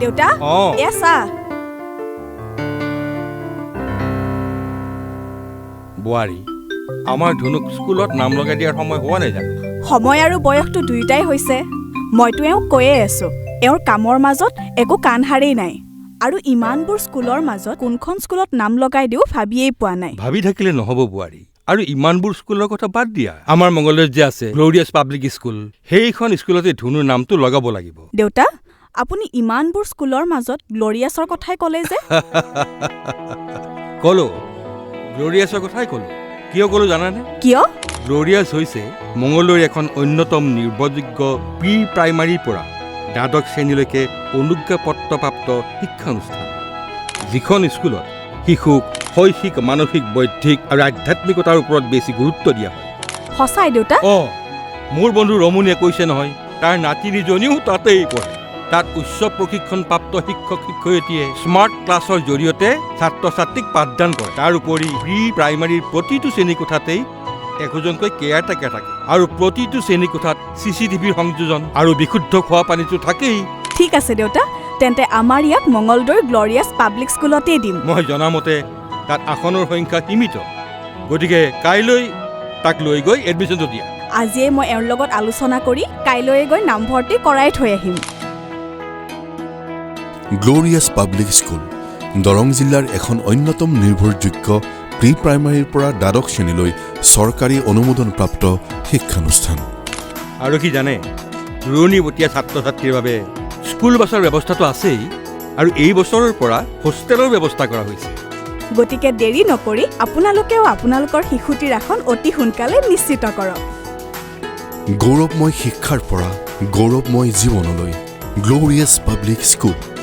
দেউতা এয়া চাহ বোৱাৰী আমাৰ ধনুক স্কুলত নাম লগাই দিয়াৰ সময় হোৱা নাই জানো সময় আৰু বয়সটো দুয়োটাই হৈছে মইতো এওঁক কৈয়ে আছো এওঁৰ কামৰ মাজত একো কাণ হাৰেই নাই আৰু ইমানবোৰ স্কুলৰ মাজত কোনখন স্কুলত নাম লগাই দিও ভাবিয়েই পোৱা নাই ভাবি থাকিলে নহ'ব বোৱাৰী আৰু ইমানবোৰ স্কুলৰ কথা বাদ দিয়া আমাৰ মংগলদৈত যে আছে গ্ল'ৰিয়াছ পাব্লিক স্কুল সেইখন স্কুলতে ধনুৰ নামটো লগাব লাগিব দেউতা আপুনি ইমানবোৰ স্কুলৰ মাজত গ্ল'ৰিয়াছৰ কথাই ক'লে যে ক'লো গ্ল'ৰিয়াছৰ কথাই ক'লো কিয় ক'লো জানানে কিয় গ্ল'ৰিয়াছ হৈছে মংগলদৈৰ এখন অন্যতম নিৰ্ভৰযোগ্য প্ৰি প্ৰাইমাৰীৰ পৰা দ্বাদশ শ্ৰেণীলৈকে অনুজ্ঞাপত্ৰপ্ৰাপ্ত শিক্ষানুষ্ঠান যিখন স্কুলত শিশুক শৈক্ষিক মানসিক বৌদ্ধিক আৰু আধ্যাত্মিকতাৰ ওপৰত বেছি গুৰুত্ব দিয়া হয় সঁচাই দেউতা মোৰ বন্ধু ৰমণীয়ে কৈছে নহয় তাৰ নাতিনীজনীও তাতেই পঢ়ে তাত উচ্চ প্ৰশিক্ষণপ্ৰাপ্ত শিক্ষক শিক্ষয়িত্ৰীয়ে স্মাৰ্ট ক্লাছৰ জৰিয়তে ছাত্ৰ ছাত্ৰীক পাঠদান কৰে তাৰ উপৰি প্ৰি প্ৰাইমাৰীৰ প্ৰতিটো শ্ৰেণীকোঠাতেই একোজনকৈ কেয়াৰটেকাৰ থাকে আৰু প্ৰতিটো শ্ৰেণীকোঠাত CCTVৰ সংযোজন আৰু বিশুদ্ধ খোৱা পানীটো থাকেই ঠিক আছে দেউতা তেন্তে আমাৰ ইয়াক মংগলদৈৰ গ্ল'ৰিয়াছ পাব্লিক স্কুলতেই দিম মই জনামতে তাত আসনৰ সংখ্যা সীমিত গতিকে কাইলৈ তাক লৈ গৈ এডমিশ্যনটো দিয়া আজিয়ে মই এওঁৰ লগত আলোচনা কৰি কাইলৈ গৈ নামভৰ্তি কৰাই থৈ আহিম গ্ল'ৰিয়াছ পাব্লিক স্কুল দৰং জিলাৰ এখন অন্যতম নিৰ্ভৰযোগ্য প্ৰি প্ৰাইমাৰীৰ পৰা দ্বাদশ শ্ৰেণীলৈ চৰকাৰী অনুমোদনপ্ৰাপ্ত শিক্ষানুষ্ঠান আৰু কি জানে ৰুণীবতীয়া ছাত্ৰ ছাত্ৰীৰ বাবে স্কুল বাছৰ ব্যৱস্থাটো আছেই আৰু এই বছৰৰ পৰা হোষ্টেলৰ ব্যৱস্থা কৰা হৈছে গতিকে দেৰি নকৰি আপোনালোকেও আপোনালোকৰ শিশুটিৰ আসন অতি সোনকালে নিশ্চিত কৰক গৌৰৱময় শিক্ষাৰ পৰা গৌৰৱময় জীৱনলৈ গ্ল'ৰিয়াছ পাব্লিক স্কুল